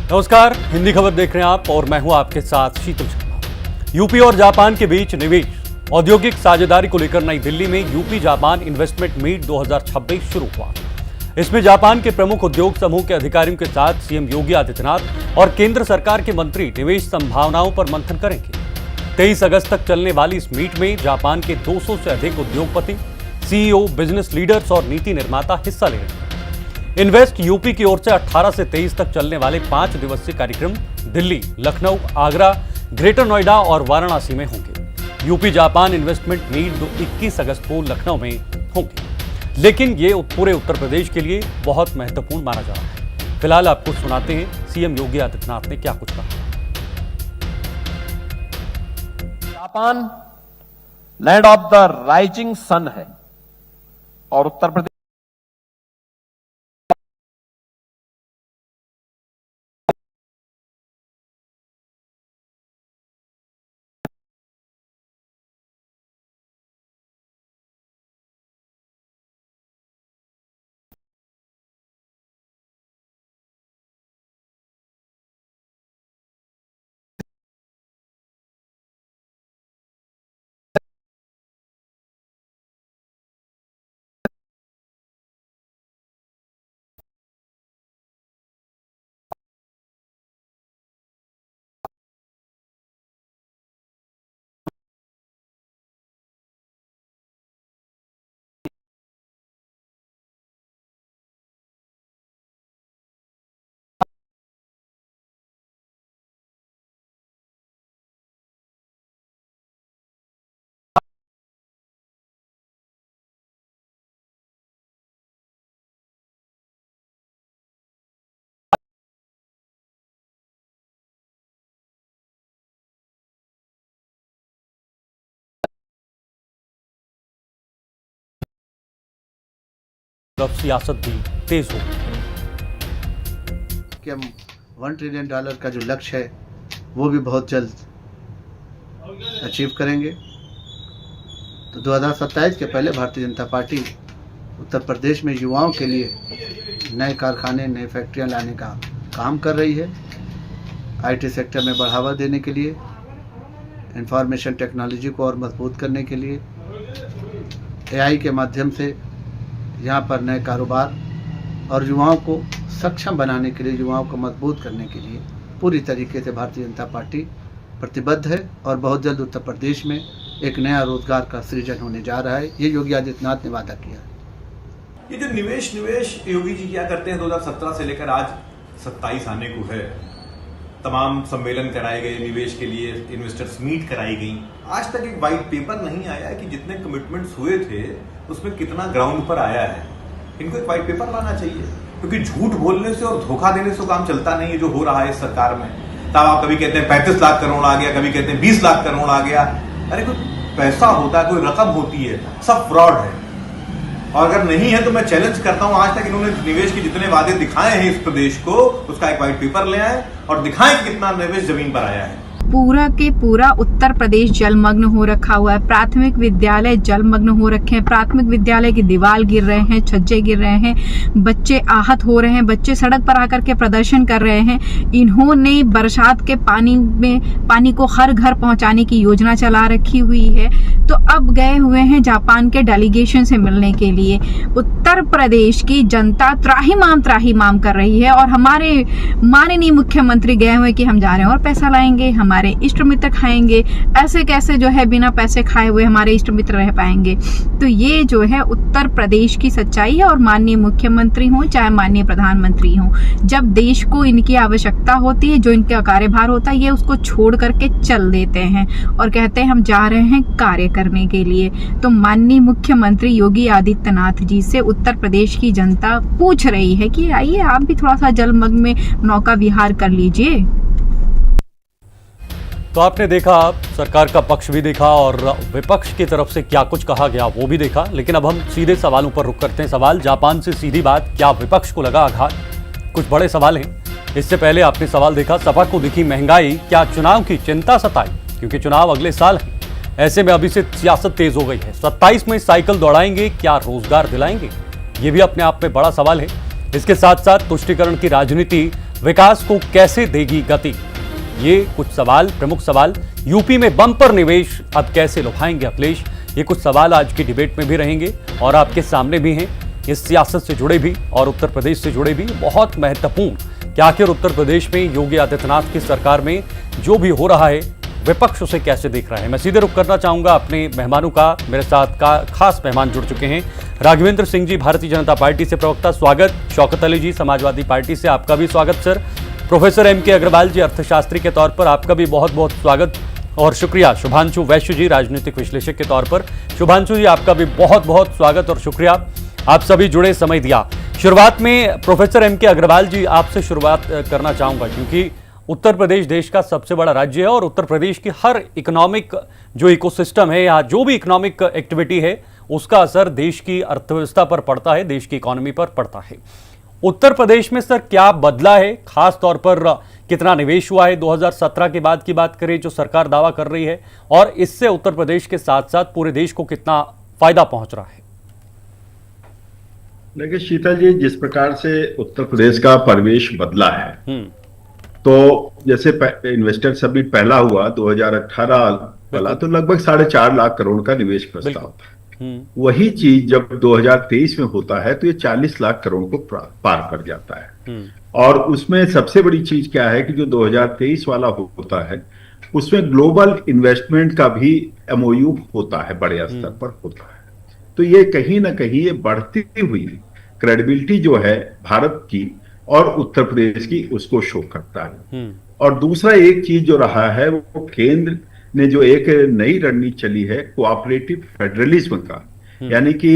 नमस्कार, हिंदी खबर देख रहे हैं आप और मैं हूं आपके साथ शीतल शर्मा। यूपी और जापान के बीच निवेश औद्योगिक साझेदारी को लेकर नई दिल्ली में यूपी जापान इन्वेस्टमेंट मीट 2026 शुरू हुआ। इसमें जापान के प्रमुख उद्योग समूह के अधिकारियों के साथ सीएम योगी आदित्यनाथ और केंद्र सरकार के मंत्री निवेश संभावनाओं पर मंथन करेंगे। 23 अगस्त तक चलने वाली इस मीट में जापान के 200 से अधिक उद्योगपति, सीईओ, बिजनेस लीडर्स और नीति निर्माता हिस्सा ले रहे हैं। इन्वेस्ट यूपी की ओर से 18 से 23 तक चलने वाले 5 दिवसीय कार्यक्रम दिल्ली, लखनऊ, आगरा, ग्रेटर नोएडा और वाराणसी में होंगे। यूपी जापान इन्वेस्टमेंट मीट 21 अगस्त को लखनऊ में होंगे, लेकिन ये पूरे उत्तर प्रदेश के लिए बहुत महत्वपूर्ण माना जा रहा है। फिलहाल आपको सुनाते हैं सीएम योगी आदित्यनाथ ने क्या कुछ कहा। Japan land of the rising sun है और उत्तर प्रदेश सियासत भी तेज हो कि हम $1 ट्रिलियन का जो लक्ष्य है वो भी बहुत जल्द अचीव करेंगे। तो 2027 के पहले भारतीय जनता पार्टी उत्तर प्रदेश में युवाओं के लिए नए कारखाने, नई फैक्ट्रियां लाने का काम कर रही है। आईटी सेक्टर में बढ़ावा देने के लिए, इंफॉर्मेशन टेक्नोलॉजी को और मजबूत करने के लिए, एआई के माध्यम से यहाँ पर नए कारोबार और युवाओं को सक्षम बनाने के लिए, युवाओं को मजबूत करने के लिए पूरी तरीके से भारतीय जनता पार्टी प्रतिबद्ध है और बहुत जल्द उत्तर प्रदेश में एक नया रोजगार का सृजन होने जा रहा है। ये योगी आदित्यनाथ ने वादा किया है। ये जो निवेश योगी जी क्या करते हैं, 2017 से लेकर आज 27 आने को है, तमाम सम्मेलन कराए गए निवेश के लिए, इन्वेस्टर्स मीट कराई गई। आज तक एक वाइट पेपर नहीं आया कि जितने कमिटमेंट्स हुए थे उसमें कितना ग्राउंड पर आया है। इनको एक वाइट पेपर लाना चाहिए, क्योंकि झूठ बोलने से और धोखा देने से काम चलता नहीं है जो हो रहा है इस सरकार में। तब आप कभी कहते हैं 35 लाख करोड़ आ गया, कभी कहते हैं 20 लाख करोड़ आ गया। अरे कोई पैसा होता है, कोई रकम होती है, सब फ्रॉड है। और अगर नहीं है तो मैं चैलेंज करता हूं, आज तक इन्होंने निवेश के जितने वादे दिखाए हैं इस प्रदेश को, उसका एक व्हाइट पेपर ले आए और दिखाएं कि कितना निवेश जमीन पर आया है। पूरा के पूरा उत्तर प्रदेश जलमग्न हो रखा हुआ है। प्राथमिक विद्यालय जलमग्न हो रखे हैं। प्राथमिक विद्यालय की दीवार गिर रहे हैं, छज्जे गिर रहे हैं, बच्चे आहत हो रहे हैं, बच्चे सड़क पर आकर के प्रदर्शन कर रहे हैं। इन्होंने बरसात के पानी को हर घर पहुंचाने की योजना चला रखी हुई है। तो अब गए हुए हैं जापान के डेलीगेशन से मिलने के लिए। उत्तर प्रदेश की जनता त्राहिमाम कर रही है और हमारे माननीय मुख्यमंत्री गए हुए कि हम जा रहे हैं और पैसा लाएंगे, हमारे इष्ट मित्र खाएंगे। ऐसे कैसे जो है बिना पैसे खाए हुए हमारे इष्ट मित्र रह पाएंगे? तो ये जो है उत्तर प्रदेश की सच्चाई है। और माननीय मुख्यमंत्री हो चाहे माननीय प्रधानमंत्री हो, जब देश को इनकी आवश्यकता होती है, जो इनका कार्यभार होता है, ये उसको छोड़ करके चल देते हैं और कहते हैं हम जा रहे हैं कार्य करने के लिए। तो माननीय मुख्यमंत्री योगी आदित्यनाथ जी से उत्तर प्रदेश की जनता पूछ रही है कि आइए आप भी थोड़ा सा जलमग्न में नौका विहार कर लीजिए। तो आपने देखा, सरकार का पक्ष भी देखा और विपक्ष की तरफ से क्या कुछ कहा गया वो भी देखा। लेकिन अब हम सीधे सवालों पर रुख करते हैं। सवाल जापान से सीधी बात, क्या विपक्ष को लगा आघात? कुछ बड़े सवाल हैं। इससे पहले आपने सवाल देखा, सपा को दिखी महंगाई, क्या चुनाव की चिंता सताई? क्योंकि चुनाव अगले साल है, ऐसे में अभी से सियासत तेज हो गई है। 27 में साइकिल दौड़ाएंगे, क्या रोजगार दिलाएंगे? ये भी अपने आप में बड़ा सवाल है। इसके साथ साथ तुष्टीकरण की राजनीति विकास को कैसे देगी गति? ये कुछ सवाल, प्रमुख सवाल। यूपी में बम्पर निवेश अब कैसे लुभाएंगे अखिलेश? ये कुछ सवाल आज की डिबेट में भी रहेंगे और आपके सामने भी हैं, इस सियासत से जुड़े भी और उत्तर प्रदेश से जुड़े भी, बहुत महत्वपूर्ण कि आखिर उत्तर प्रदेश में योगी आदित्यनाथ की सरकार में जो भी हो रहा है विपक्ष उसे कैसे देख रहा है। मैं सीधे रुख करना चाहूंगा अपने मेहमानों का। मेरे साथ का खास मेहमान जुड़ चुके हैं। राघवेंद्र सिंह जी, भारतीय जनता पार्टी से प्रवक्ता, स्वागत। शौकत अली जी, समाजवादी पार्टी से, आपका भी स्वागत सर। प्रोफेसर एम के अग्रवाल जी, अर्थशास्त्री के तौर पर, आपका भी बहुत बहुत स्वागत और शुक्रिया। शुभांशु वैश्य जी, राजनीतिक विश्लेषक के तौर पर, शुभांशु जी आपका भी बहुत बहुत स्वागत और शुक्रिया, आप सभी जुड़े, समय दिया। शुरुआत में प्रोफेसर एम के अग्रवाल जी आपसे शुरुआत करना चाहूंगा, क्योंकि उत्तर प्रदेश देश का सबसे बड़ा राज्य है और उत्तर प्रदेश की हर इकोनॉमिक जो इकोसिस्टम है या जो भी इकोनॉमिक एक्टिविटी है उसका असर देश की अर्थव्यवस्था पर पड़ता है, देश की इकोनॉमी पर पड़ता है। उत्तर प्रदेश में सर क्या बदला है? खास तौर पर कितना निवेश हुआ है 2017 के बाद की बात करें जो सरकार दावा कर रही है, और इससे उत्तर प्रदेश के साथ साथ पूरे देश को कितना फायदा पहुंच रहा है? देखिए शीतल जी, जिस प्रकार से उत्तर प्रदेश का परिवेश बदला है, तो जैसे इन्वेस्टर समिट पहला हुआ 2018 वाला, तो लगभग 4.5 लाख करोड़ का निवेश प्रस्ताव था। वही चीज जब 2023 में होता है तो ये 40 लाख करोड़ को पार कर जाता है। और उसमें सबसे बड़ी चीज क्या है कि जो 2023 वाला होता है उसमें ग्लोबल इन्वेस्टमेंट का भी MOU होता है, बड़े स्तर पर होता है। तो ये कहीं ना कहीं ये बढ़ती हुई क्रेडिबिलिटी जो है भारत की और उत्तर प्रदेश की, उसको शो करता है। और दूसरा एक चीज जो रहा है वो केंद्र ने जो एक नई रणनीति चली है कोऑपरेटिव फेडरलिज्म का, यानी कि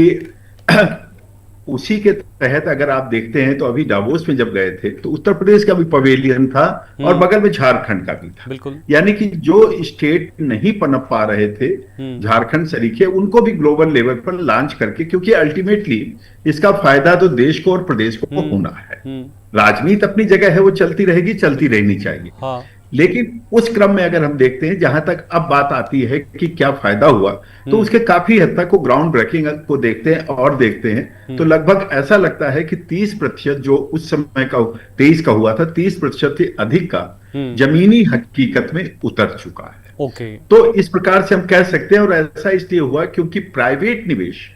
उसी के तहत अगर आप देखते हैं तो अभी डावोस में जब गए थे तो उत्तर प्रदेश का भी पवेलियन था और बगल में झारखंड का भी था। बिल्कुल। यानी कि जो स्टेट नहीं पनप पा रहे थे झारखंड सरीखे, उनको भी ग्लोबल लेवल पर लॉन्च करके, क्योंकि अल्टीमेटली इसका फायदा तो देश को और प्रदेश को होना है। राजनीति अपनी जगह है, वो चलती रहेगी, चलती रहनी चाहिए। हाँ। लेकिन उस क्रम में अगर हम देखते हैं, जहां तक अब बात आती है कि क्या फायदा हुआ, तो उसके काफी हद तक वो ग्राउंड ब्रेकिंग को देखते हैं और देखते हैं तो लगभग ऐसा लगता है कि 30% जो उस समय का 23 का हुआ था, 30% से अधिक का जमीनी हकीकत में उतर चुका है। ओके। तो इस प्रकार से हम कह सकते हैं, और ऐसा इसलिए हुआ क्योंकि प्राइवेट निवेश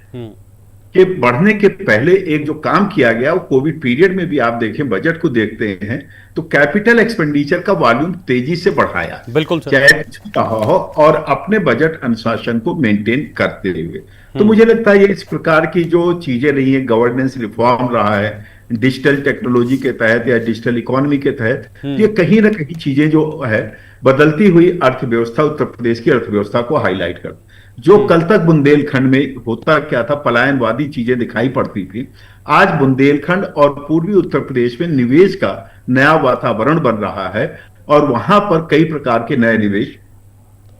के बढ़ने के पहले एक जो काम किया गया वो कोविड पीरियड में भी आप देखें, बजट को देखते हैं तो कैपिटल एक्सपेंडिचर का वॉल्यूम तेजी से बढ़ाया, बिल्कुल चाहे हो, और अपने बजट अनुशासन को मेंटेन करते हुए। तो मुझे लगता है ये इस प्रकार की जो चीजें रही है, गवर्नेंस रिफॉर्म रहा है डिजिटल टेक्नोलॉजी के तहत या डिजिटल इकोनॉमी के तहत, ये कहीं ना कहीं चीजें जो है बदलती हुई अर्थव्यवस्था, उत्तर प्रदेश की अर्थव्यवस्था को हाईलाइट कर, जो कल तक बुंदेलखंड में होता क्या था, पलायनवादी चीजें दिखाई पड़ती थी, आज बुंदेलखंड और पूर्वी उत्तर प्रदेश में निवेश का नया वातावरण बन रहा है और वहां पर कई प्रकार के नए निवेश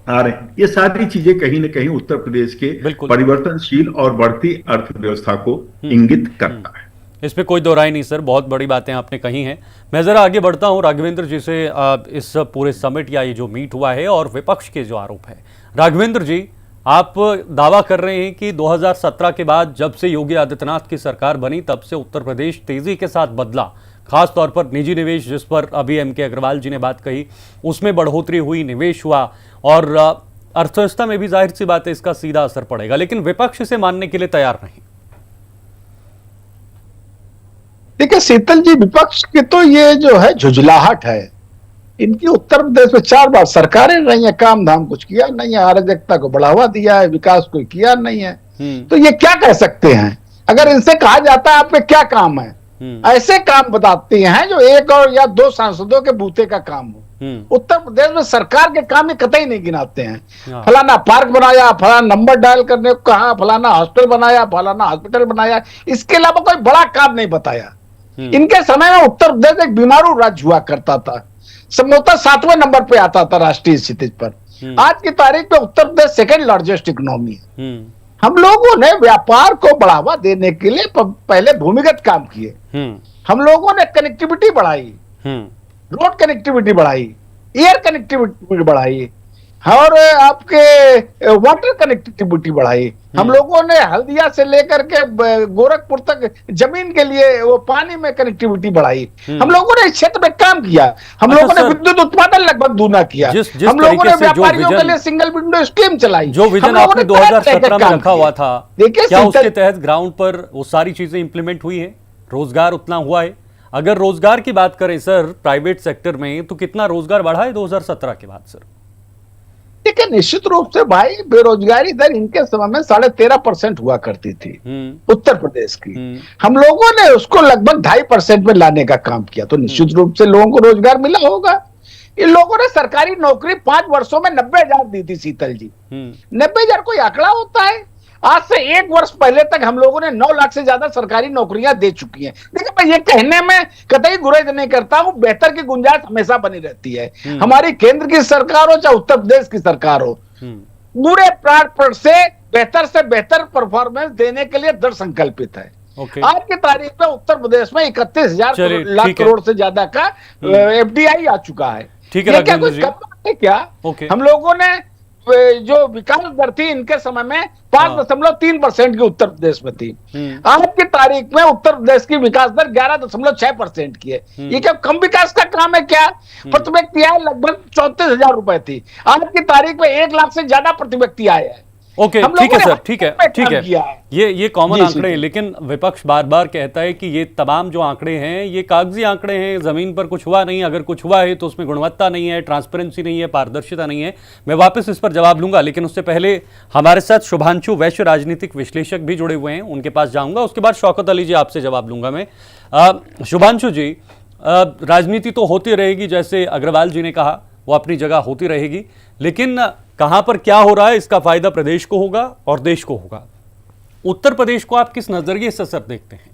आ रहे हैं। ये सारी चीजें कहीं ना कहीं उत्तर प्रदेश के परिवर्तनशील और बढ़ती अर्थव्यवस्था को इंगित करता है। इस पे कोई दो राय नहीं सर, बहुत बड़ी बातें आपने कही हैं। मैं जरा आगे बढ़ता हूं राघवेंद्र जी से, इस पूरे समिट या ये जो मीट हुआ है और विपक्ष के जो आरोप है। राघवेंद्र जी, आप दावा कर रहे हैं कि 2017 के बाद जब से योगी आदित्यनाथ की सरकार बनी तब से उत्तर प्रदेश तेजी के साथ बदला, खास तौर पर निजी निवेश जिस पर अभी एम के अग्रवाल जी ने बात कही, उसमें बढ़ोतरी हुई, निवेश हुआ और अर्थव्यवस्था में भी जाहिर सी बात है इसका सीधा असर पड़ेगा, लेकिन विपक्ष इसे मानने के लिए तैयार नहीं। देखिए शीतल जी, विपक्ष की तो ये जो है झुझलाहट है, इनकी उत्तर प्रदेश में 4 बार सरकारें रही है, काम धाम कुछ किया नहीं है, अराजकता को बढ़ावा दिया है, विकास कोई किया नहीं है। तो ये क्या कह सकते हैं? अगर इनसे कहा जाता है आप पे क्या काम है, ऐसे काम बताते हैं जो 1 और या 2 सांसदों के बूते का काम हो। उत्तर प्रदेश में सरकार के काम ये कतई नहीं गिनाते हैं। फलाना पार्क बनाया, फलाना नंबर डायल करने को कहा, फलाना हॉस्टल बनाया, फलाना हॉस्पिटल बनाया, इसके अलावा कोई बड़ा काम नहीं बताया। इनके समय में उत्तर प्रदेश एक बीमारू राज्य हुआ करता था, संभवतः 7वें नंबर पे आता था राष्ट्रीय स्थिति पर। आज की तारीख में Uttar Pradesh second largest economy है। हम लोगों ने व्यापार को बढ़ावा देने के लिए पहले भूमिगत काम किए, हम लोगों ने कनेक्टिविटी बढ़ाई, रोड कनेक्टिविटी बढ़ाई, एयर कनेक्टिविटी बढ़ाई, और आपके वाटर कनेक्टिविटी बढ़ाई। हम लोगों ने हल्दिया से लेकर के गोरखपुर तक जमीन के लिए वो पानी में कनेक्टिविटी बढ़ाई। हम लोगों ने इस क्षेत्र में काम किया। हम अच्छा लोगों ने सर, विद्युत उत्पादन लगभग दूना किया। जिस हम लोगों ने तरीके से जो व्यापारियों के विजन- लिए सिंगल विंडो स्कीम चलाई। जो विजन आपने 2017 में रखा हुआ था, देखिए क्या उसके तहत ग्राउंड पर वो सारी चीजें इंप्लीमेंट हुई है? रोजगार उतना हुआ है? अगर रोजगार की बात करें सर प्राइवेट सेक्टर में, तो कितना रोजगार बढ़ा है 2017 के बाद सर? देखिए निश्चित रूप से भाई बेरोजगारी दर इनके समय में 13.5% हुआ करती थी उत्तर प्रदेश की। हम लोगों ने उसको लगभग 2.5% में लाने का काम किया, तो निश्चित रूप से लोगों को रोजगार मिला होगा। इन लोगों ने सरकारी नौकरी 5 वर्षों में 90,000 दी थी शीतल जी। 90,000 कोई आंकड़ा होता है? आज से 1 वर्ष पहले तक हम लोगों ने 9 लाख से ज्यादा सरकारी नौकरियां दे चुकी हैं। देखिए मैं ये कहने में कतई गुरेज नहीं करता हूं, बेहतर की गुंजाइश हमेशा बनी रहती है। हमारी केंद्र की सरकार हो चाहे उत्तर प्रदेश की सरकार हो, पूरे प्राण से बेहतर परफॉर्मेंस देने के लिए दृढ़ संकल्पित है। आज की तारीख में उत्तर प्रदेश में 31,000 लाख करोड़ से ज्यादा का FDI आ चुका है। ठीक है, ये क्या कोई कम बात है क्या? हम लोगों ने जो विकास दर थी इनके समय में 5.3% की उत्तर प्रदेश में थी। आज की तारीख में उत्तर प्रदेश की विकास दर 11.6% की है। ये क्या कम विकास का काम है क्या? प्रति व्यक्ति आय लगभग 34,000 रुपए थी। आज की तारीख में 1 लाख से ज्यादा प्रति व्यक्ति आय है। ओके, ठीक है सर, ठीक है। ये कॉमन जी, आंकड़े हैं, लेकिन विपक्ष बार बार कहता है कि ये तमाम जो आंकड़े हैं ये कागजी आंकड़े हैं, जमीन पर कुछ हुआ नहीं। अगर कुछ हुआ है तो उसमें गुणवत्ता नहीं है, ट्रांसपेरेंसी नहीं है, पारदर्शिता नहीं है। मैं वापस इस पर जवाब लूंगा, लेकिन उससे पहले हमारे साथ शुभांशु वैश्य राजनीतिक विश्लेषक भी जुड़े हुए हैं, उनके पास जाऊंगा। उसके बाद शौकत अली जी आपसे जवाब लूंगा मैं। शुभांशु जी, राजनीति तो होती रहेगी, जैसे अग्रवाल जी ने कहा, वो अपनी जगह होती रहेगी, लेकिन कहां पर क्या हो रहा है इसका फायदा प्रदेश को होगा और देश को होगा। उत्तर प्रदेश को आप किस नजरिए से सर देखते हैं?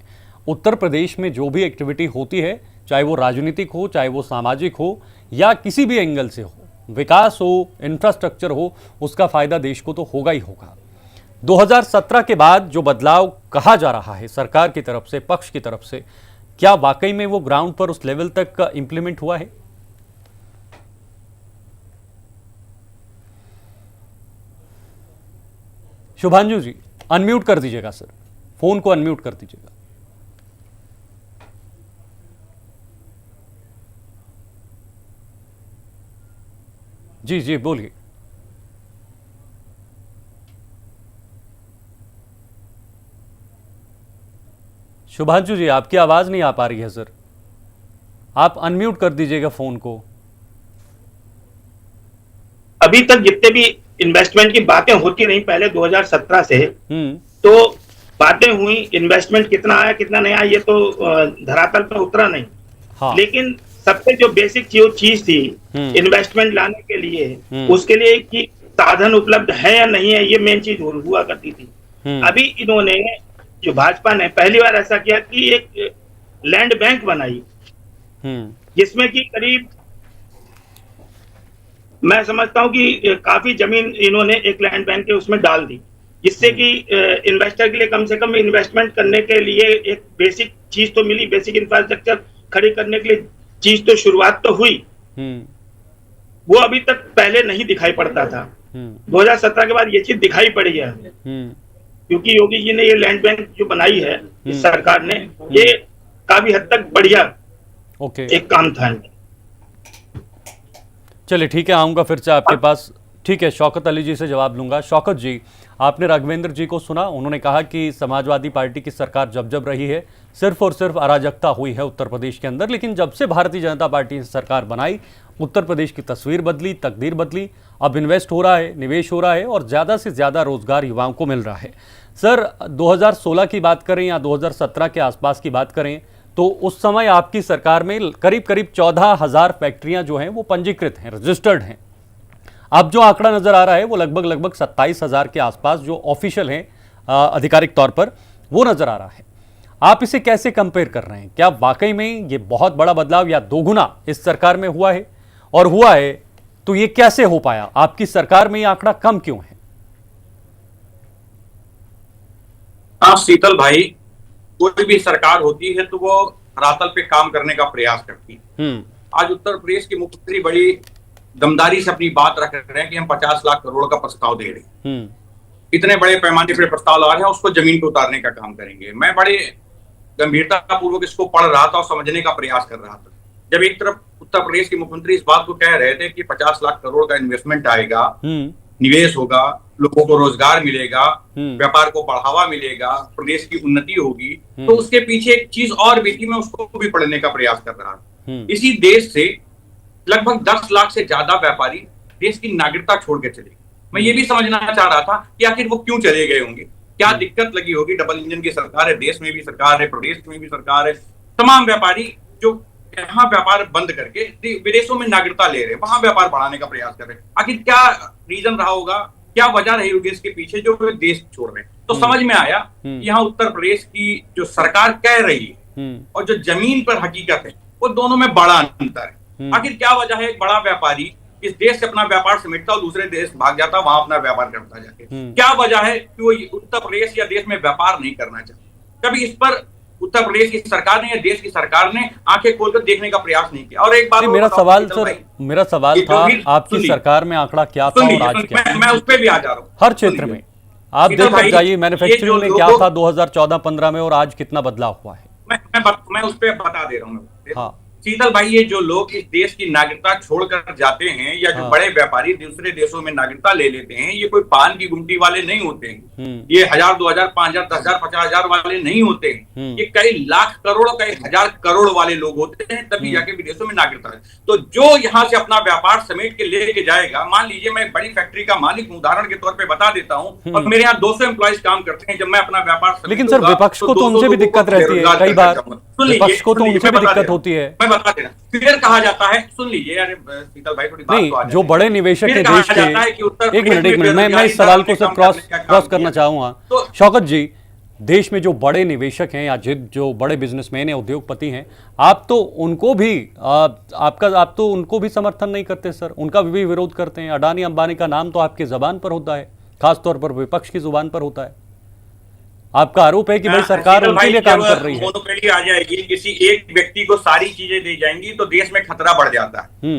उत्तर प्रदेश में जो भी एक्टिविटी होती है, चाहे वो राजनीतिक हो, चाहे वो सामाजिक हो, या किसी भी एंगल से हो, विकास हो, इंफ्रास्ट्रक्चर हो, उसका फायदा देश को तो होगा ही होगा। 2017 के बाद जो बदलाव कहा जा रहा है सरकार की तरफ से, पक्ष की तरफ से, क्या वाकई में वो ग्राउंड पर उस लेवल तक इंप्लीमेंट हुआ है? शुभांशु जी अनम्यूट कर दीजिएगा सर, फोन को अनम्यूट कर दीजिएगा। जी जी बोलिए। शुभांशु जी आपकी आवाज नहीं आ पा रही है सर, आप अनम्यूट कर दीजिएगा फोन को। अभी तक जितने भी इन्वेस्टमेंट की बातें होती रही पहले 2017 से, तो बातें हुई, इन्वेस्टमेंट कितना आया कितना नहीं आया ये तो धरातल पर उतरा नहीं। हाँ। लेकिन सबसे जो बेसिक चीज थी इन्वेस्टमेंट लाने के लिए, उसके लिए कि साधन उपलब्ध है या नहीं है, ये मेन चीज हुआ करती थी। अभी इन्होंने जो भाजपा ने पहली बार ऐसा किया कि एक लैंड बैंक बनाई, जिसमें कि करीब मैं समझता हूं कि काफी जमीन इन्होंने एक लैंड बैंक के उसमें डाल दी, जिससे कि इन्वेस्टर के लिए कम से कम इन्वेस्टमेंट करने के लिए एक बेसिक चीज तो मिली, बेसिक इंफ्रास्ट्रक्चर खड़ी करने के लिए चीज तो शुरुआत तो हुई। वो अभी तक पहले नहीं दिखाई पड़ता था। 2017 के बाद ये चीज दिखाई पड़ी है, क्योंकि योगी जी ने ये लैंड बैंक जो बनाई है इस सरकार ने, ये काफी हद तक बढ़िया एक काम था। चलिए ठीक है, आऊंगा फिर से आपके पास। ठीक है, शौकत अली जी से जवाब लूंगा। शौकत जी, आपने राघवेंद्र जी को सुना, उन्होंने कहा कि समाजवादी पार्टी की सरकार जब रही है सिर्फ और सिर्फ अराजकता हुई है उत्तर प्रदेश के अंदर, लेकिन जब से भारतीय जनता पार्टी ने सरकार बनाई उत्तर प्रदेश की तस्वीर बदली, तकदीर बदली। अब इन्वेस्ट हो रहा है, निवेश हो रहा है और ज़्यादा से ज़्यादा रोजगार युवाओं को मिल रहा है। सर 2016 की बात करें या 2017 के आसपास की बात करें, तो उस समय आपकी सरकार में करीब 14,000 फैक्ट्रियां जो हैं वो पंजीकृत हैं, रजिस्टर्ड हैं। अब जो आंकड़ा नजर आ रहा है वो लगभग 27,000 के आसपास जो ऑफिशियल हैं आधिकारिक तौर पर, वो नजर आ रहा है। आप इसे कैसे कंपेयर कर रहे हैं? क्या वाकई में ये बहुत बड़ा बदलाव या दोगुना इस सरकार में हुआ है? और हुआ है तो ये कैसे हो पाया? आपकी सरकार में ये आंकड़ा कम क्यों है? हाँ शीतल भाई, कोई भी सरकार होती है तो वो धरातल पे काम करने का प्रयास करती है। आज उत्तर प्रदेश की मुख्यमंत्री बड़ी दमदारी से अपनी बात रख रहे हैं कि हम 50 लाख करोड़ का प्रस्ताव दे रहे हैं, इतने बड़े पैमाने पर प्रस्ताव ला रहे हैं, उसको जमीन पर उतारने का काम करेंगे। मैं बड़े गंभीरता पूर्वक इसको पढ़ रहा था और समझने का प्रयास कर रहा था। जब एक तरफ उत्तर प्रदेश के मुख्यमंत्री इस बात को कह रहे थे कि 50 लाख करोड़ का इन्वेस्टमेंट आएगा, निवेश होगा, लोगों को रोजगार मिलेगा, व्यापार को बढ़ावा मिलेगा, प्रदेश की उन्नति होगी, तो उसके पीछे एक चीज और भी थी, मैं उसको भी पढ़ने का प्रयास कर रहा था। इसी देश से लगभग 10 लाख से ज्यादा व्यापारी देश की नागरिकता छोड़ के चले गए। मैं ये भी समझना चाह रहा था कि आखिर वो क्यों चले गए होंगे, क्या दिक्कत लगी होगी। डबल इंजन की सरकार है, देश में भी सरकार है, प्रदेश में भी सरकार है। तमाम व्यापारी जो यहाँ व्यापार बंद करके विदेशों में नागरिकता ले रहे हैं, वहां व्यापार बढ़ाने का प्रयास कर रहे हैं, आखिर क्या रीजन रहा होगा, क्या वजह रही होगी इसके पीछे जो वे देश छोड़ रहे हैं। तो समझ में आया यहाँ उत्तर प्रदेश की जो सरकार कह रही है और जो जमीन पर हकीकत है, वो दोनों में बड़ा अंतर है। आखिर क्या वजह है, एक बड़ा व्यापारी इस देश से अपना व्यापार समेटता और दूसरे देश भाग जाता, वहां अपना व्यापार करता जाके, क्या वजह है कि वो उत्तर प्रदेश या देश में व्यापार नहीं करना चाहता। कभी इस पर उत्तर प्रदेश की सरकार ने या देश की सरकार ने आंखें खोलकर देखने का प्रयास नहीं किया। और एक बात मेरा सवाल था आपकी सरकार में आंकड़ा क्या था और आज क्या, मैं उस पर भी आ जा रहा हूँ। हर क्षेत्र में आप देखकर जाइए, मैन्युफैक्चरिंग में क्या था 2014-15 में और आज कितना बदलाव हुआ है। मैं उस पर बता दे रहा हूँ। हाँ शीतल भाई, ये जो लोग इस देश की नागरिकता छोड़कर जाते हैं या जो बड़े व्यापारी दूसरे देशों में नागरिकता ले लेते हैं, ये कोई पान की गुमटी वाले नहीं होते हैं, ये 1000, 2000, 5000, 10,000, 50,000 वाले नहीं होते हैं, ये कई लाख करोड़, कई हजार करोड़ वाले लोग होते हैं, तभी जाके विदेशों में नागरिकता है। तो जो यहाँ से अपना व्यापार समेट के लेके जाएगा, मान लीजिए मैं बड़ी फैक्ट्री का मालिक हूँ, उदाहरण के तौर पर बता देता हूँ, और मेरे यहाँ 200 एम्प्लॉइज काम करते हैं, जब मैं अपना व्यापार, लेकिन सर विपक्ष को तो उनसे भी दिक्कत रहती है, कई बार विपक्ष को तो उनसे भी दिक्कत होती है। मैं बता दे रहा हूं, फिर कहा जाता है, सुन लीजिए, अरे शीतल भाई थोड़ी बात तो आ जाए। जो बड़े निवेशक है देश के, एक मिनट मैं इस सवाल को सर क्रॉस करना चाहूंगा। शौकत जी, देश में जो बड़े निवेशक हैं या जो बड़े बिजनेसमैन हैं, उद्योगपति हैं, आप तो उनको भी समर्थन नहीं करते सर, उनका भी विरोध करते हैं। अडानी अंबानी का नाम तो आपके जुबान पर होता है, खासतौर पर विपक्ष की जुबान पर होता है। आपका आरोप है कि भाई सरकार उनके लिए काम कर रही है। मोनोपोली आ जाएगी, किसी एक व्यक्ति को सारी चीजें दी जाएंगी, तो देश में खतरा बढ़ जाता है।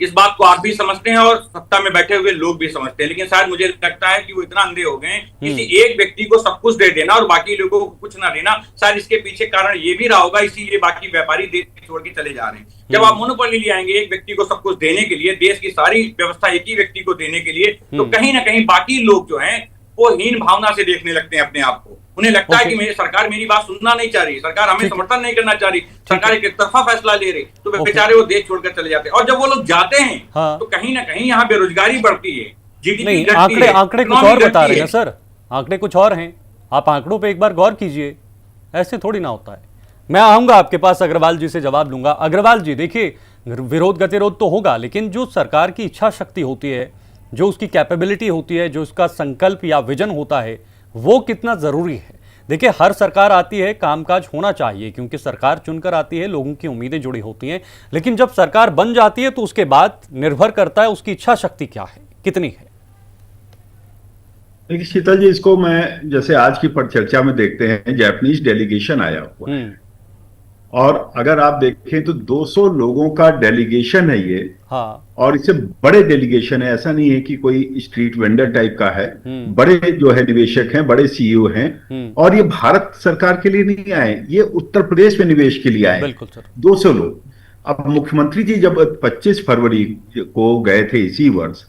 इस बात को आप भी समझते हैं और सत्ता में बैठे हुए लोग भी समझते हैं, लेकिन शायद मुझे लगता है कि वो इतना अंधे हो गए, किसी एक व्यक्ति को सब कुछ दे देना और बाकी लोगों को कुछ ना देना। शायद इसके पीछे कारण ये भी रहा होगा, इसीलिए बाकी व्यापारी देश छोड़ के चले जा रहे हैं। जब आप मोनोपोली ले आएंगे एक व्यक्ति को सब कुछ देने के लिए, देश की सारी व्यवस्था एक ही व्यक्ति को देने के लिए, तो कहीं ना कहीं बाकी लोग जो है वो हीन भावना से देखने लगते हैं अपने आप को। उन्हें लगता है कि मेरी सरकार मेरी बात सुनना नहीं चाह रही, सरकार हमें समर्थन नहीं करना चाह रही, सरकार एक तरफा फैसला ले रही, तो बेचारे वो देश छोड़कर चले जाते हैं। और जब वो लोग जाते हैं तो कहीं ना कहीं यहाँ बेरोजगारी बढ़ती है, जीडीपी घटती है। आंकड़े कुछ और बता रहे हैं सर, आंकड़े कुछ और हैं, आप आंकड़ों पे एक बार गौर कीजिए, ऐसे थोड़ी ना होता है। मैं आऊंगा आपके पास, अग्रवाल जी से जवाब लूंगा। अग्रवाल जी देखिए, विरोध गतिरोध तो होगा, लेकिन जो सरकार की इच्छा शक्ति होती है, जो उसकी कैपेबिलिटी होती है, जो उसका संकल्प या विजन होता है, वो कितना जरूरी है। देखिए, हर सरकार आती है, कामकाज होना चाहिए, क्योंकि सरकार चुनकर आती है, लोगों की उम्मीदें जुड़ी होती हैं, लेकिन जब सरकार बन जाती है तो उसके बाद निर्भर करता है उसकी इच्छा शक्ति क्या है, कितनी है। देखिए शीतल जी, इसको मैं जैसे आज की परिचर्चा में देखते हैं, जापानीज डेलीगेशन आया हुआ है, और अगर आप देखें तो 200 लोगों का डेलीगेशन है ये। हाँ। और इससे बड़े डेलीगेशन है, ऐसा नहीं है कि कोई स्ट्रीट वेंडर टाइप का है। बड़े जो है निवेशक हैं, बड़े सीईओ हैं, और ये भारत सरकार के लिए नहीं आए, ये उत्तर प्रदेश में निवेश के लिए आए। बिल्कुल सर। 200 लोग। अब मुख्यमंत्री जी जब 25 फरवरी को गए थे इसी वर्ष,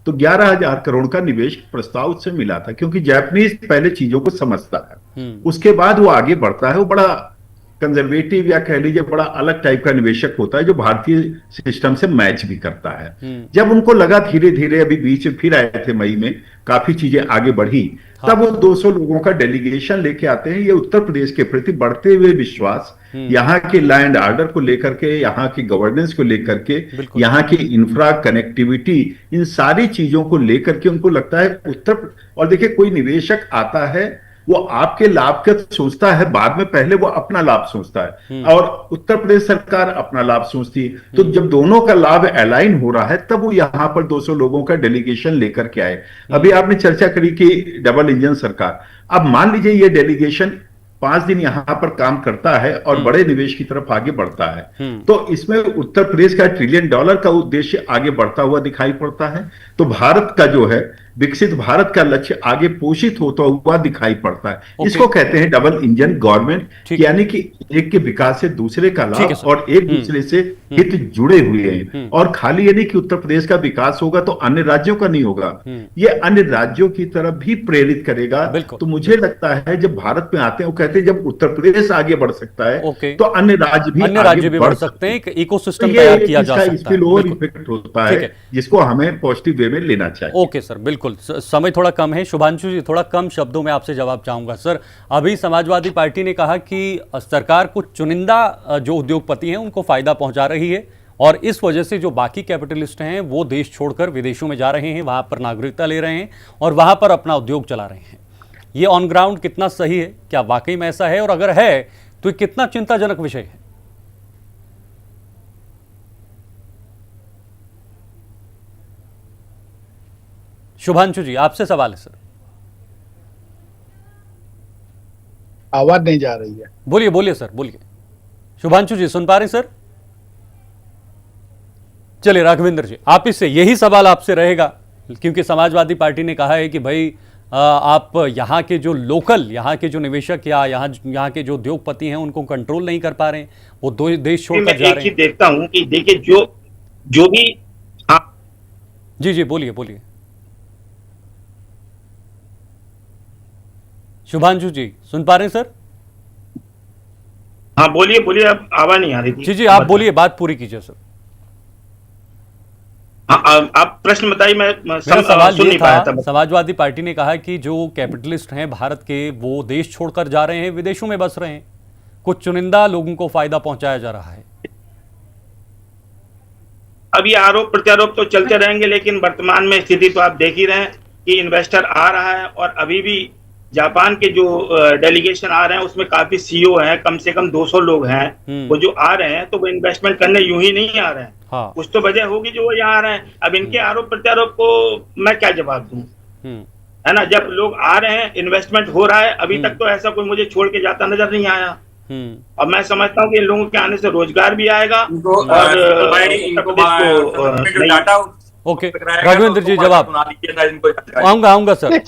तो 11,000 करोड़ का निवेश प्रस्ताव उससे मिला था, क्योंकि जापानीज पहले चीजों को समझता है, उसके बाद वो आगे बढ़ता है। वो बड़ा कंजर्वेटिव या कह लीजिए बड़ा अलग टाइप का निवेशक होता है, जो भारतीय सिस्टम से मैच भी करता है। जब उनको लगा धीरे धीरे, अभी बीच में फिर आए थे मई में, काफी चीजें आगे बढ़ी, तब वो 200 लोगों का डेलीगेशन लेके आते हैं। ये उत्तर प्रदेश के प्रति बढ़ते हुए विश्वास, यहाँ के लैंड ऑर्डर को लेकर के, यहाँ की गवर्नेंस को लेकर के, यहाँ की इंफ्रा कनेक्टिविटी, इन सारी चीजों को लेकर के उनको लगता है उत्तर। और देखिए, कोई निवेशक आता है, वो आपके लाभ का सोचता है, बाद में पहले वो अपना लाभ सोचता है, और उत्तर प्रदेश सरकार अपना लाभ सोचती है। तो जब दोनों का लाभ अलाइन हो रहा है, तब वो यहाँ पर 200 लोगों का डेलीगेशन लेकर के आए। अभी आपने चर्चा करी कि डबल इंजन सरकार, अब मान लीजिए ये डेलीगेशन 5 दिन यहाँ पर काम करता है और बड़े निवेश की तरफ आगे बढ़ता है, तो इसमें उत्तर प्रदेश का $1 ट्रिलियन का उद्देश्य आगे बढ़ता हुआ दिखाई पड़ता है। तो भारत का जो है विकसित भारत का लक्ष्य आगे पोषित होता हुआ दिखाई पड़ता है। इसको कहते हैं डबल इंजन गवर्नमेंट, यानी कि एक के विकास से दूसरे का लाभ और एक दूसरे से हित जुड़े हुए हैं। और खाली ये नहीं कि उत्तर प्रदेश का विकास होगा तो अन्य राज्यों का नहीं होगा, ये अन्य राज्यों की तरफ भी प्रेरित करेगा। तो मुझे लगता है जब भारत में आते हैं वो कहते हैं जब उत्तर प्रदेश आगे बढ़ सकता है तो अन्य राज्य भी बढ़ सकते हैं, एक इकोसिस्टम तैयार किया जा सकता है। स्पिल ओवर इफेक्ट होता है जिसको हमें पॉजिटिव वे में लेना चाहिए। ओके सर, बिल्कुल। समय थोड़ा कम है, शुभांशु जी थोड़ा कम शब्दों में आपसे जवाब चाहूंगा। सर, अभी समाजवादी पार्टी ने कहा कि सरकार कुछ चुनिंदा जो उद्योगपति हैं उनको फायदा पहुंचा रही है और इस वजह से जो बाकी कैपिटलिस्ट हैं वो देश छोड़कर विदेशों में जा रहे हैं, वहां पर नागरिकता ले रहे हैं और वहां पर अपना उद्योग चला रहे हैं। ये ऑन ग्राउंड कितना सही है? क्या वाकई में ऐसा है? और अगर है तो ये कितना चिंताजनक विषय है? शुभांशु जी, आपसे सवाल है सर। आवाज नहीं जा रही है। बोलिए बोलिए सर, बोलिए। शुभांशु जी सुन पा रहे हैं सर? चलिए राघवेंद्र जी, आप इससे यही सवाल आपसे रहेगा क्योंकि समाजवादी पार्टी ने कहा है कि भाई आप यहाँ के जो लोकल, यहाँ के जो निवेशक या यहाँ के जो उद्योगपति हैं उनको कंट्रोल नहीं कर पा रहे हैं, वो दो देश छोड़कर जा रहे हैं। देखता हूँ कि देखिए जो भी जी बोलिए बोलिए। शुभांशु जी सुन पा रहे हैं सर? हाँ बोलिए बोलिए, अब आवाज नहीं आ रही थी। जी आप बोलिए, बात पूरी कीजिए सर। आप प्रश्न बताइए, मैं सवाल सुन ये नहीं पाया था। था। समाजवादी पार्टी ने कहा कि जो कैपिटलिस्ट हैं भारत के वो देश छोड़कर जा रहे हैं, विदेशों में बस रहे हैं, कुछ चुनिंदा लोगों को फायदा पहुंचाया जा रहा है। अब ये आरोप प्रत्यारोप तो चलते रहेंगे, लेकिन वर्तमान में स्थिति तो आप देख ही रहे हैं कि इन्वेस्टर आ रहा है और अभी भी जापान के जो डेलीगेशन आ रहे हैं उसमें काफी सीईओ हैं, कम से कम 200 लोग हैं। वो जो आ रहे हैं तो वो इन्वेस्टमेंट करने यूं ही नहीं आ रहे हैं। हाँ। कुछ तो वजह होगी जो वो यहाँ आ रहे हैं। अब इनके आरोप प्रत्यारोप को मैं क्या जवाब दूं, है ना? जब लोग आ रहे हैं, इन्वेस्टमेंट हो रहा है, अभी तक तो ऐसा कोई मुझे छोड़ के जाता नजर नहीं आया। अब मैं समझता हूँ कि इन लोगों के आने से रोजगार भी आएगा और ओके राघवेंद्र जी जवाब आऊंगा सर,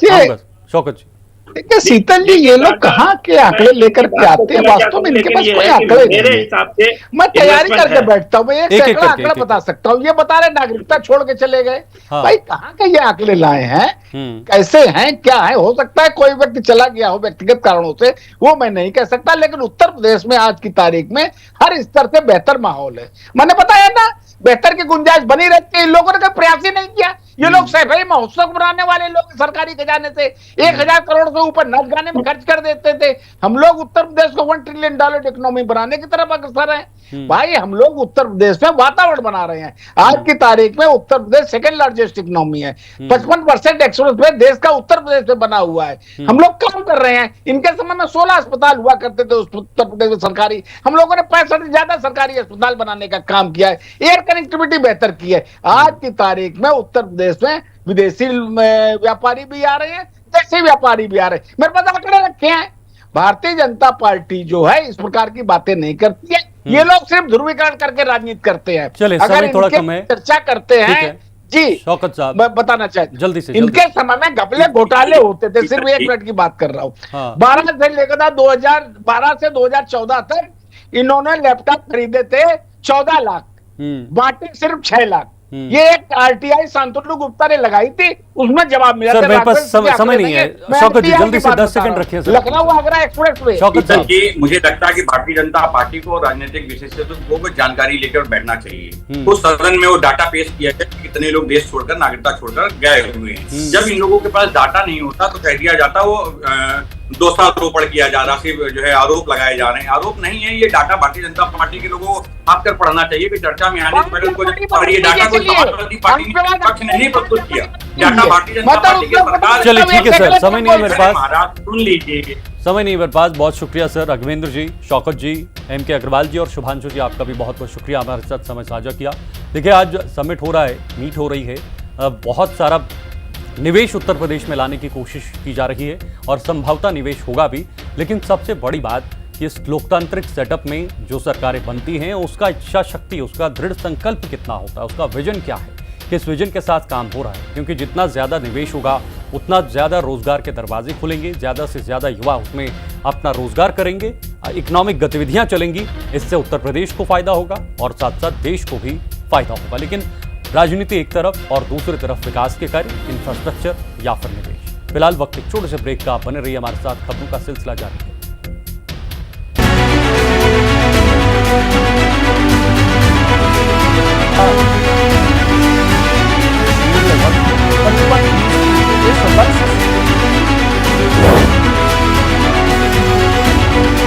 शौकत जी। देखिए शीतल जी, ये लोग कहाँ के आंकड़े लेकर के आते हैं? वास्तव में इनके पास कोई आंकड़े मेरे हिसाब से मैं तैयारी करके बैठता हूँ, मैं एक सैकड़ा आंकड़ा बता सकता हूँ। ये बता रहे नागरिकता छोड़ के चले गए। भाई कहाँ के ये आंकड़े लाए हैं? कैसे हैं, क्या है? हो सकता है कोई व्यक्ति चला गया हो व्यक्तिगत कारणों से, वो मैं नहीं कह सकता, लेकिन उत्तर प्रदेश में आज की तारीख में हर स्तर से बेहतर माहौल है। मैंने बताया ना, बेहतर की गुंजाइश बनी रहती है। इन लोगों ने कोई प्रयास ही नहीं किया। ये लोग सफाई महोत्सव बनाने वाले लोग सरकारी खजाने से 1000 करोड़ से ऊपर नाच गाने में खर्च कर देते थे। हम लोग उत्तर प्रदेश को $1 ट्रिलियन इकोनॉमी बनाने की तरफ अग्रसर हैं। भाई हम लोग उत्तर प्रदेश में वातावरण बना रहे हैं। आज की तारीख में Uttar Pradesh second largest economy है। 55% एक्सपोर्ट में देश का उत्तर प्रदेश में बना हुआ है। हम लोग काम कर रहे हैं। इनके समय में 16 अस्पताल हुआ करते थे उत्तर प्रदेश में सरकारी। हम लोगों ने 65 से ज्यादा सरकारी अस्पताल बनाने का काम किया है। एयर कनेक्टिविटी बेहतर की है। आज की तारीख में उत्तर प्रदेश में विदेशी व्यापारी भी आ रहे हैं, देशी व्यापारी भी आ रहे हैं। मेरे पास आंकड़े रखे हैं। भारतीय जनता पार्टी जो है इस प्रकार की बातें नहीं करती है। ये लोग सिर्फ ध्रुवीकरण करके राजनीति करते हैं। चलिए, अगर थोड़ा कम है, चर्चा करते हैं जी। शौकत साहब मैं बताना चाहता हूं जल्दी से, इनके समय में घपले घोटाले होते थे। सिर्फ 1 मिनट की बात कर रहा हूँ। 12 से लेकर 2012 से 2014 तक इन्होंने लैपटॉप खरीदे थे 14 लाख, बांटे सिर्फ 6 लाख। ये एक आरटीआई शांतनु गुप्ता ने लगाई थी, उसमें जवाब मिला। सर मेरे पास समय नहीं है। शौकत जी जल्दी से 10 सेकंड रखिए sir. Lucknow Agra express way. Shaukat साहब, मुझे लगता है कि भारतीय जनता पार्टी को राजनीतिक विशेषज्ञों को जानकारी लेकर बैठना चाहिए। उस सदन में वो डाटा पेश किया जाए कि कितने लोग देश छोड़कर, नागरिकता छोड़कर गए हुए हैं। जब इन लोगों के पास डाटा नहीं होता तो कह दिया जाता वो दोषारोपण किया जा रहा है, जो है आरोप लगाए जा रहे हैं। आरोप नहीं है, ये डाटा भारतीय जनता पार्टी के लोगों को खासकर पढ़ना चाहिए कि चर्चा में आने से पहले उनको। और ये डाटा कोई समाजवादी पार्टी ने पक्ष ने नहीं प्रस्तुत किया, डाटा भारतीय जनता पार्टी के सरकार। चलिए ठीक है सर, समय नहीं है मेरे पास। महाराज सुन लीजिए, समय नहीं मेरे पास। बहुत शुक्रिया सर, राघवेंद्र जी, शौकत जी, MK अग्रवाल जी और शुभांशु जी, आपका भी बहुत बहुत शुक्रिया हमारे साथ समय साझा किया। देखिए आज समिट हो रहा है, मीट हो रही है, बहुत सारा निवेश उत्तर प्रदेश में लाने की कोशिश की जा रही है और संभवतः निवेश होगा भी। लेकिन सबसे बड़ी बात कि इस लोकतांत्रिक सेटअप में जो सरकारें बनती हैं उसका इच्छा शक्ति, उसका दृढ़ संकल्प कितना होता है, उसका विजन क्या है, किस विजन के साथ काम हो रहा है। क्योंकि जितना ज़्यादा निवेश होगा उतना ज़्यादा रोजगार के दरवाजे खुलेंगे, ज़्यादा से ज़्यादा युवा उसमें अपना रोजगार करेंगे, इकोनॉमिक गतिविधियां चलेंगी। इससे उत्तर प्रदेश को फायदा होगा और साथ साथ देश को भी फायदा होगा। लेकिन राजनीति एक तरफ और दूसरी तरफ विकास के कार्य, इंफ्रास्ट्रक्चर या फिर निवेश। फिलहाल वक्त एक छोटे से ब्रेक का, बने रहिए हमारे साथ, खबरों का सिलसिला जारी है।